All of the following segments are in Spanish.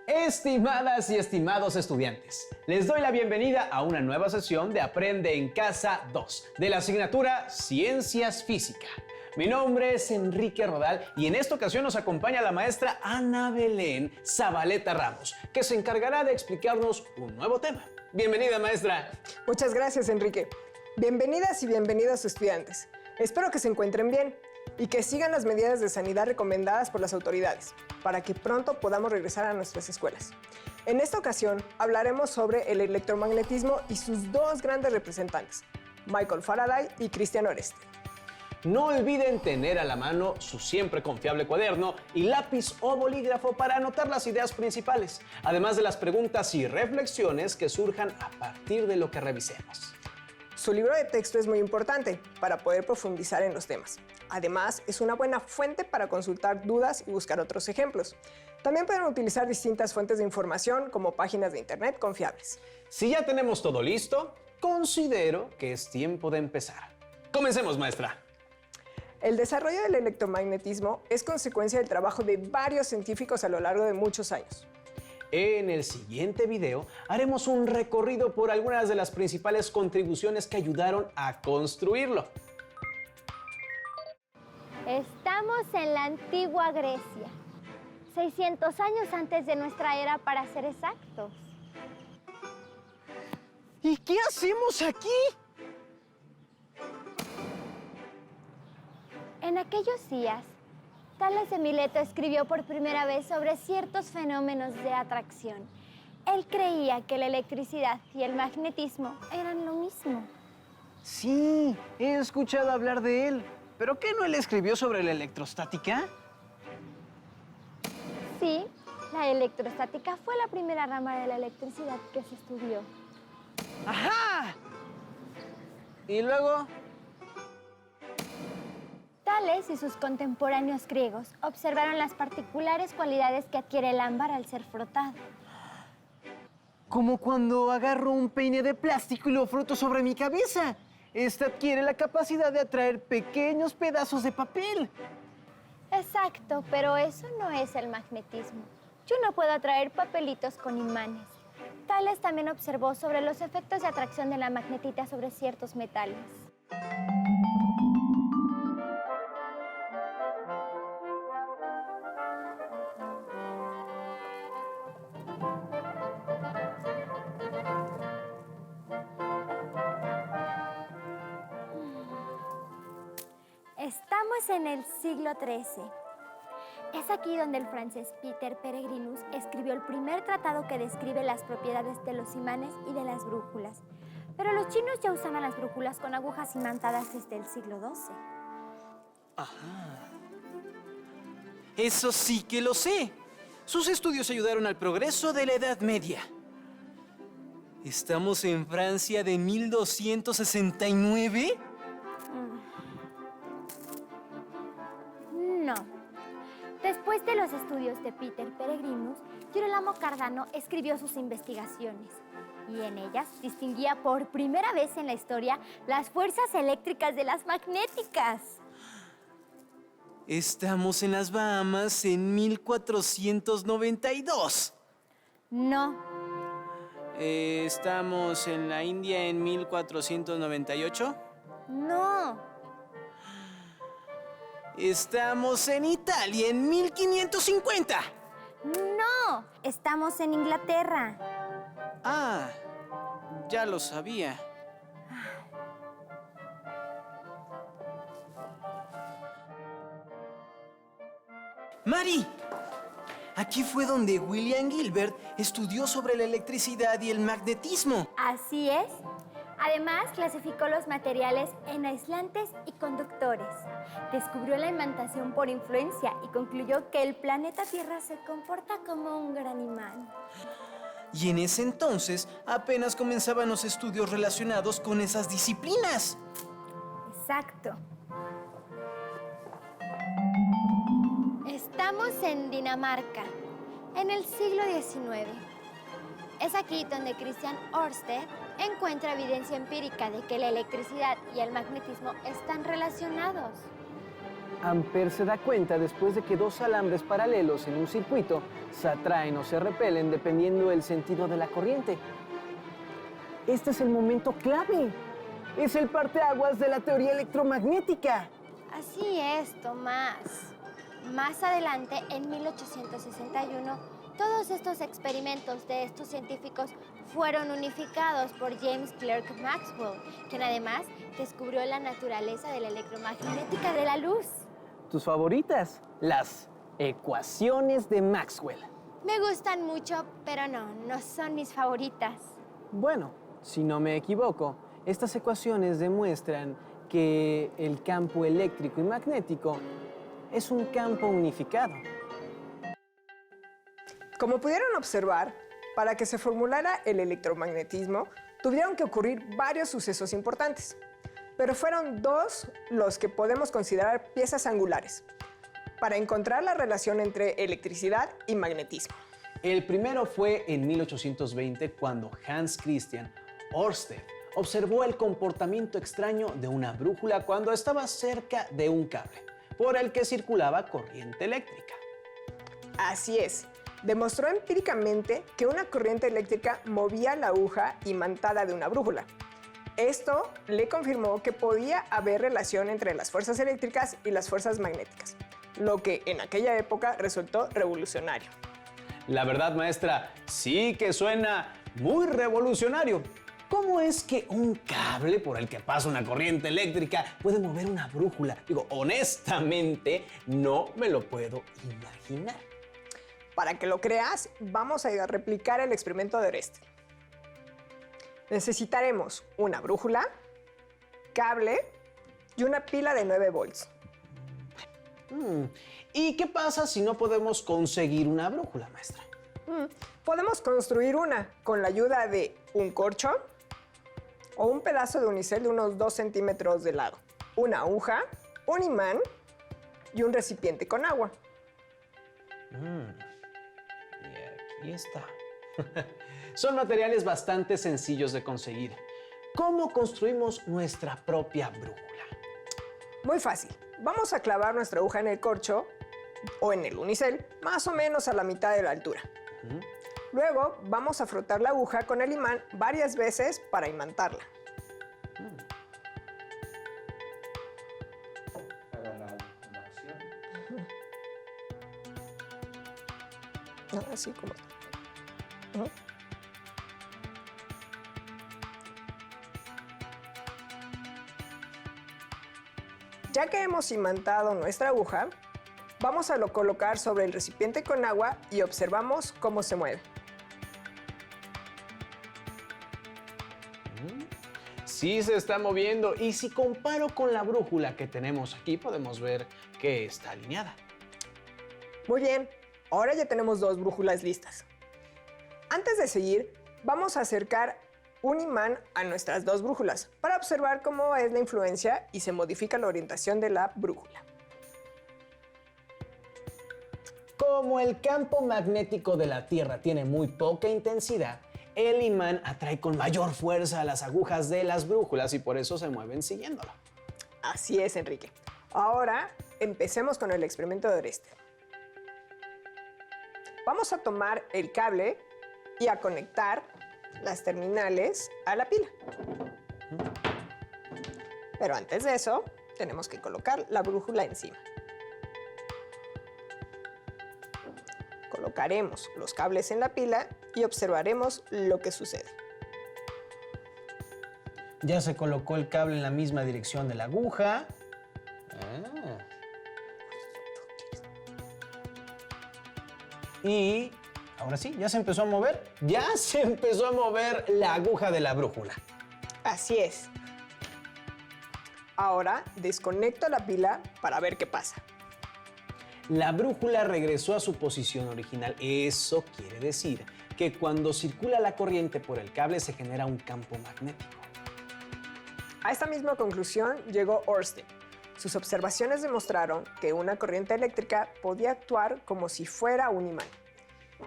Estimadas y estimados estudiantes, les doy la bienvenida a una nueva sesión de Aprende en Casa 2 de la asignatura Ciencias Física. Mi nombre es Enrique Rodal y en esta ocasión nos acompaña la maestra Ana Belén Zabaleta Ramos, que se encargará de explicarnos un nuevo tema. Bienvenida, maestra. Muchas gracias, Enrique. Bienvenidas y bienvenidos, estudiantes. Espero que se encuentren bien y que sigan las medidas de sanidad recomendadas por las autoridades para que pronto podamos regresar a nuestras escuelas. En esta ocasión hablaremos sobre el electromagnetismo y sus dos grandes representantes, Michael Faraday y Christian Orestes. No olviden tener a la mano su siempre confiable cuaderno y lápiz o bolígrafo para anotar las ideas principales, además de las preguntas y reflexiones que surjan a partir de lo que revisemos. Su libro de texto es muy importante para poder profundizar en los temas. Además, es una buena fuente para consultar dudas y buscar otros ejemplos. También pueden utilizar distintas fuentes de información como páginas de internet confiables. Si ya tenemos todo listo, considero que es tiempo de empezar. Comencemos, maestra. El desarrollo del electromagnetismo es consecuencia del trabajo de varios científicos a lo largo de muchos años. En el siguiente video haremos un recorrido por algunas de las principales contribuciones que ayudaron a construirlo. Estamos en la antigua Grecia, 600 años antes de nuestra era para ser exactos. ¿Y qué hacemos aquí? En aquellos días, Tales de Mileto escribió por primera vez sobre ciertos fenómenos de atracción. Él creía que la electricidad y el magnetismo eran lo mismo. Sí, he escuchado hablar de él. ¿Pero qué no él escribió sobre la electrostática? Sí, la electrostática fue la primera rama de la electricidad que se estudió. ¡Ajá! ¿Y luego? Tales y sus contemporáneos griegos observaron las particulares cualidades que adquiere el ámbar al ser frotado. Como cuando agarro un peine de plástico y lo froto sobre mi cabeza. Este adquiere la capacidad de atraer pequeños pedazos de papel. Exacto, pero eso no es el magnetismo. Yo no puedo atraer papelitos con imanes. Tales también observó sobre los efectos de atracción de la magnetita sobre ciertos metales. Estamos en el siglo XIII. Es aquí donde el francés Peter Peregrinus escribió el primer tratado que describe las propiedades de los imanes y de las brújulas. Pero los chinos ya usaban las brújulas con agujas imantadas desde el siglo XII. Ajá. Eso sí que lo sé. Sus estudios ayudaron al progreso de la Edad Media. ¿Estamos en Francia de 1269? No. Después de los estudios de Peter Peregrinus, Girolamo Cardano escribió sus investigaciones y en ellas distinguía por primera vez en la historia las fuerzas eléctricas de las magnéticas. Estamos en las Bahamas en 1492. No. ¿Estamos en la India en 1498? No. Estamos en Italia en 1550. No. Estamos en Inglaterra. Ah, ya lo sabía. ¡Mari! Aquí fue donde William Gilbert estudió sobre la electricidad y el magnetismo. Así es. Además, clasificó los materiales en aislantes y conductores. Descubrió la imantación por influencia y concluyó que el planeta Tierra se comporta como un gran imán. Y en ese entonces apenas comenzaban los estudios relacionados con esas disciplinas. Exacto. Estamos en Dinamarca, en el siglo XIX. Es aquí donde Christian Ørsted encuentra evidencia empírica de que la electricidad y el magnetismo están relacionados. Ampère se da cuenta después de que dos alambres paralelos en un circuito se atraen o se repelen dependiendo del sentido de la corriente. Este es el momento clave. Es el parteaguas de la teoría electromagnética. Así es, Tomás. Más adelante, en 1861, todos estos experimentos de estos científicos fueron unificados por James Clerk Maxwell, quien además descubrió la naturaleza de la electromagnética de la luz. ¿Tus favoritas? Las ecuaciones de Maxwell. Me gustan mucho, pero no son mis favoritas. Bueno, si no me equivoco, estas ecuaciones demuestran que el campo eléctrico y magnético es un campo unificado. Como pudieron observar, para que se formulara el electromagnetismo, tuvieron que ocurrir varios sucesos importantes. Pero fueron dos los que podemos considerar piezas angulares para encontrar la relación entre electricidad y magnetismo. El primero fue en 1820 cuando Hans Christian Ørsted observó el comportamiento extraño de una brújula cuando estaba cerca de un cable por el que circulaba corriente eléctrica. Así es, demostró empíricamente que una corriente eléctrica movía la aguja imantada de una brújula. Esto le confirmó que podía haber relación entre las fuerzas eléctricas y las fuerzas magnéticas, lo que en aquella época resultó revolucionario. La verdad, maestra, sí que suena muy revolucionario. ¿Cómo es que un cable por el que pasa una corriente eléctrica puede mover una brújula? Digo, honestamente, no me lo puedo imaginar. Para que lo creas, vamos a replicar el experimento de Ørsted. Necesitaremos una brújula, cable y una pila de 9 volts. ¿Y qué pasa si no podemos conseguir una brújula, maestra? Podemos construir una con la ayuda de un corcho o un pedazo de unicel de unos 2 centímetros de lado, una aguja, un imán y un recipiente con agua. Y aquí está. Son materiales bastante sencillos de conseguir. ¿Cómo construimos nuestra propia brújula? Muy fácil. Vamos a clavar nuestra aguja en el corcho o en el unicel, más o menos a la mitad de la altura. Luego vamos a frotar la aguja con el imán varias veces para imantarla. Así como está. Ya que hemos imantado nuestra aguja, vamos a colocar sobre el recipiente con agua y observamos cómo se mueve. Sí se está moviendo y si comparo con la brújula que tenemos aquí, podemos ver que está alineada. Muy bien, ahora ya tenemos 2 brújulas listas. Antes de seguir, vamos a acercar un imán a nuestras 2 brújulas para observar cómo es la influencia y se modifica la orientación de la brújula. Como el campo magnético de la Tierra tiene muy poca intensidad, el imán atrae con mayor fuerza a las agujas de las brújulas y por eso se mueven siguiéndolo. Así es, Enrique. Ahora empecemos con el experimento de Ørsted. Vamos a tomar el cable y a conectar las terminales a la pila. Pero antes de eso, tenemos que colocar la brújula encima. Colocaremos los cables en la pila y observaremos lo que sucede. Ya se colocó el cable en la misma dirección de la aguja. Y ahora sí, ya se empezó a mover. Ya se empezó a mover la aguja de la brújula. Así es. Ahora desconecto la pila para ver qué pasa. La brújula regresó a su posición original. Eso quiere decir que cuando circula la corriente por el cable se genera un campo magnético. A esta misma conclusión llegó Ørsted. Sus observaciones demostraron que una corriente eléctrica podía actuar como si fuera un imán.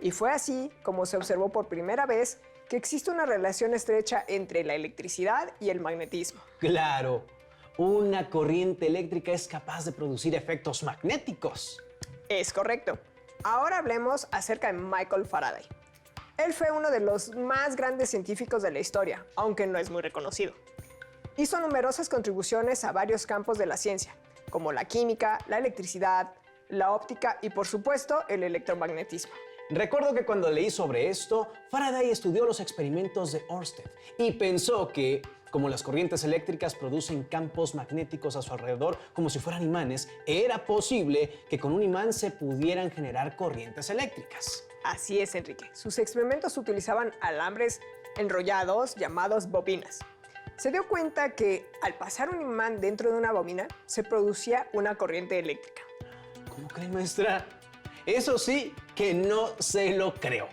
Y fue así como se observó por primera vez que existe una relación estrecha entre la electricidad y el magnetismo. Claro, una corriente eléctrica es capaz de producir efectos magnéticos. Es correcto. Ahora hablemos acerca de Michael Faraday. Él fue uno de los más grandes científicos de la historia, aunque no es muy reconocido. Hizo numerosas contribuciones a varios campos de la ciencia, como la química, la electricidad, la óptica y, por supuesto, el electromagnetismo. Recuerdo que cuando leí sobre esto, Faraday estudió los experimentos de Ørsted y pensó que, como las corrientes eléctricas producen campos magnéticos a su alrededor como si fueran imanes, era posible que con un imán se pudieran generar corrientes eléctricas. Así es, Enrique. Sus experimentos utilizaban alambres enrollados llamados bobinas. Se dio cuenta que al pasar un imán dentro de una bobina se producía una corriente eléctrica. ¿Cómo cree, maestra? Eso sí que no se lo creo.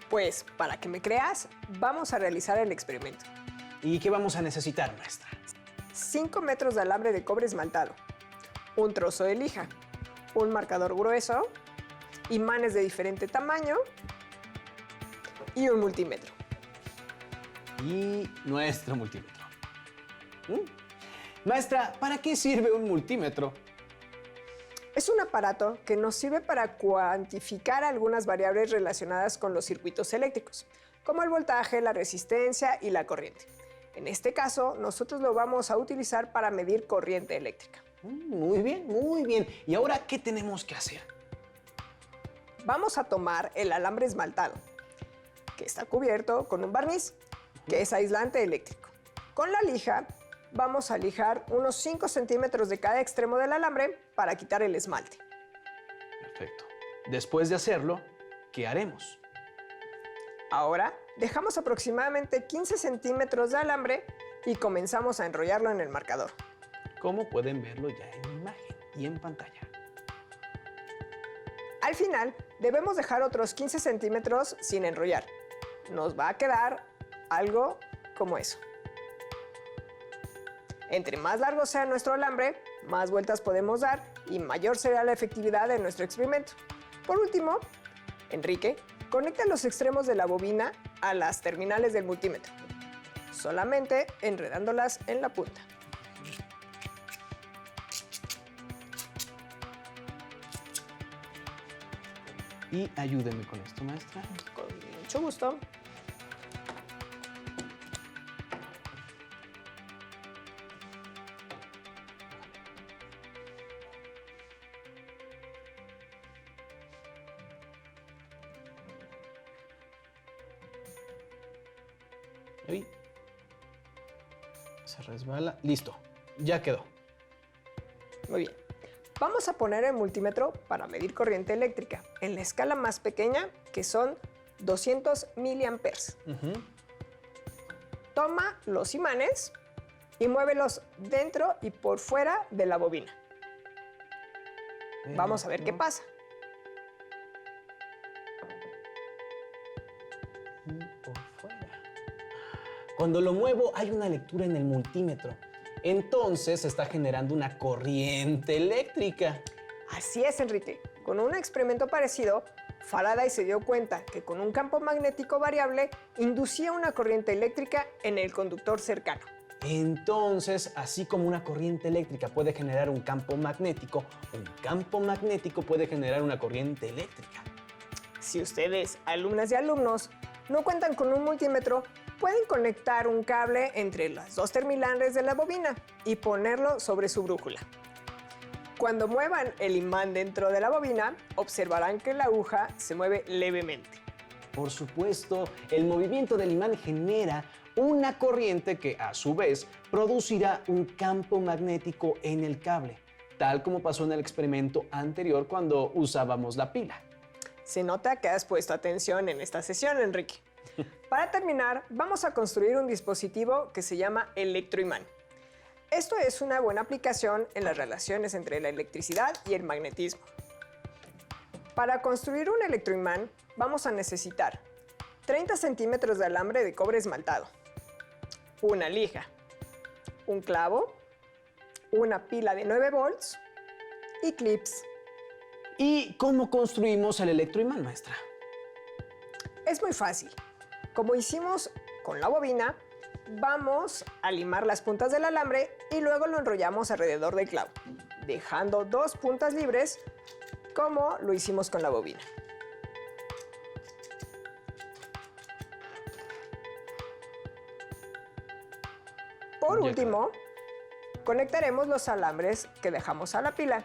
Pues, para que me creas, vamos a realizar el experimento. ¿Y qué vamos a necesitar, maestra? 5 metros de alambre de cobre esmaltado, un trozo de lija, un marcador grueso, imanes de diferente tamaño y un multímetro. Y nuestro multímetro. Maestra, ¿para qué sirve un multímetro? Es un aparato que nos sirve para cuantificar algunas variables relacionadas con los circuitos eléctricos, como el voltaje, la resistencia y la corriente. En este caso, nosotros lo vamos a utilizar para medir corriente eléctrica. Muy bien, muy bien. ¿Y ahora qué tenemos que hacer? Vamos a tomar el alambre esmaltado, que está cubierto con un barniz, que es aislante eléctrico. Con la lija, vamos a lijar unos 5 centímetros de cada extremo del alambre para quitar el esmalte. Perfecto. Después de hacerlo, ¿qué haremos? Ahora, dejamos aproximadamente 15 centímetros de alambre y comenzamos a enrollarlo en el marcador. Como pueden verlo ya en imagen y en pantalla. Al final, debemos dejar otros 15 centímetros sin enrollar. Nos va a quedar algo como eso. Entre más largo sea nuestro alambre, más vueltas podemos dar y mayor será la efectividad de nuestro experimento. Por último, Enrique, conecta los extremos de la bobina a las terminales del multímetro, solamente enredándolas en la punta. Y ayúdenme con esto, maestra. Con mucho gusto. Ahí. Se resbala. Listo. Ya quedó. Muy bien. Vamos a poner el multímetro para medir corriente eléctrica en la escala más pequeña, que son 200 miliamperes. Toma los imanes y muévelos dentro y por fuera de la bobina. Vamos a ver qué pasa. Por fuera. Cuando lo muevo, hay una lectura en el multímetro. Entonces se está generando una corriente eléctrica. Así es, Enrique. Con un experimento parecido, Faraday se dio cuenta que con un campo magnético variable inducía una corriente eléctrica en el conductor cercano. Entonces, así como una corriente eléctrica puede generar un campo magnético puede generar una corriente eléctrica. Si ustedes, alumnas y alumnos, no cuentan con un multímetro, pueden conectar un cable entre las dos terminales de la bobina y ponerlo sobre su brújula. Cuando muevan el imán dentro de la bobina, observarán que la aguja se mueve levemente. Por supuesto, el movimiento del imán genera una corriente que, a su vez, producirá un campo magnético en el cable, tal como pasó en el experimento anterior cuando usábamos la pila. Se nota que has puesto atención en esta sesión, Enrique. Para terminar, vamos a construir un dispositivo que se llama electroimán. Esto es una buena aplicación en las relaciones entre la electricidad y el magnetismo. Para construir un electroimán, vamos a necesitar 30 centímetros de alambre de cobre esmaltado, una lija, un clavo, una pila de 9 volts y clips. ¿Y cómo construimos el electroimán, maestra? Es muy fácil. Como hicimos con la bobina, vamos a limar las puntas del alambre y luego lo enrollamos alrededor del clavo, dejando 2 puntas libres como lo hicimos con la bobina. Por último, conectaremos los alambres que dejamos a la pila.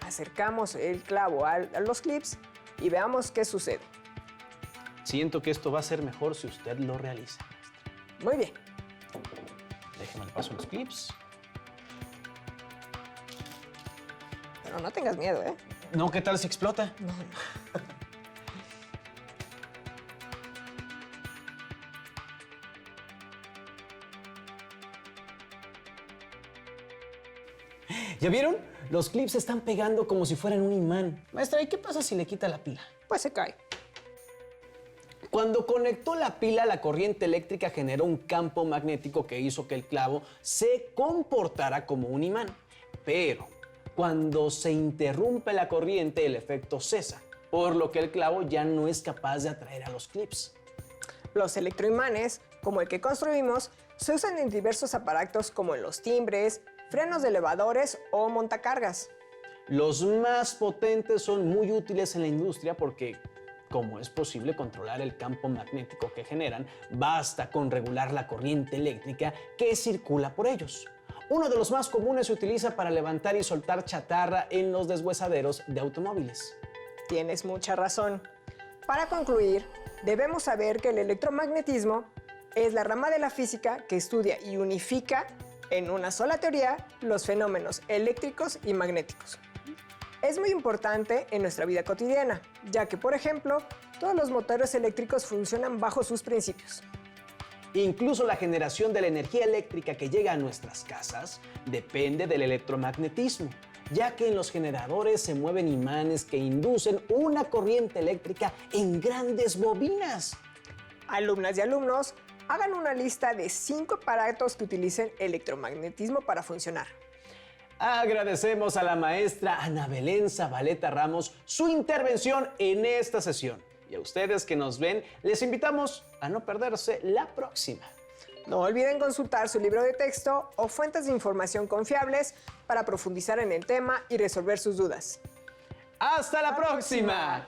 Acercamos el clavo a los clips y veamos qué sucede. Siento que esto va a ser mejor si usted lo realiza, maestra. Muy bien. Déjeme le paso los clips. Pero no tengas miedo, ¿eh? No, ¿qué tal si explota? No. ¿Ya vieron? Los clips se están pegando como si fueran un imán. Maestra, ¿y qué pasa si le quita la pila? Pues se cae. Cuando conectó la pila, la corriente eléctrica generó un campo magnético que hizo que el clavo se comportara como un imán. Pero cuando se interrumpe la corriente, el efecto cesa, por lo que el clavo ya no es capaz de atraer a los clips. Los electroimanes, como el que construimos, se usan en diversos aparatos como en los timbres, frenos de elevadores o montacargas. Los más potentes son muy útiles en la industria porque, como es posible controlar el campo magnético que generan, basta con regular la corriente eléctrica que circula por ellos. Uno de los más comunes se utiliza para levantar y soltar chatarra en los deshuesaderos de automóviles. Tienes mucha razón. Para concluir, debemos saber que el electromagnetismo es la rama de la física que estudia y unifica en una sola teoría los fenómenos eléctricos y magnéticos. Es muy importante en nuestra vida cotidiana, ya que, por ejemplo, todos los motores eléctricos funcionan bajo sus principios. Incluso la generación de la energía eléctrica que llega a nuestras casas depende del electromagnetismo, ya que en los generadores se mueven imanes que inducen una corriente eléctrica en grandes bobinas. Alumnas y alumnos, hagan una lista de 5 aparatos que utilicen electromagnetismo para funcionar. Agradecemos a la maestra Ana Belén Zabaleta Ramos su intervención en esta sesión. Y a ustedes que nos ven, les invitamos a no perderse la próxima. No olviden consultar su libro de texto o fuentes de información confiables para profundizar en el tema y resolver sus dudas. ¡Hasta la próxima!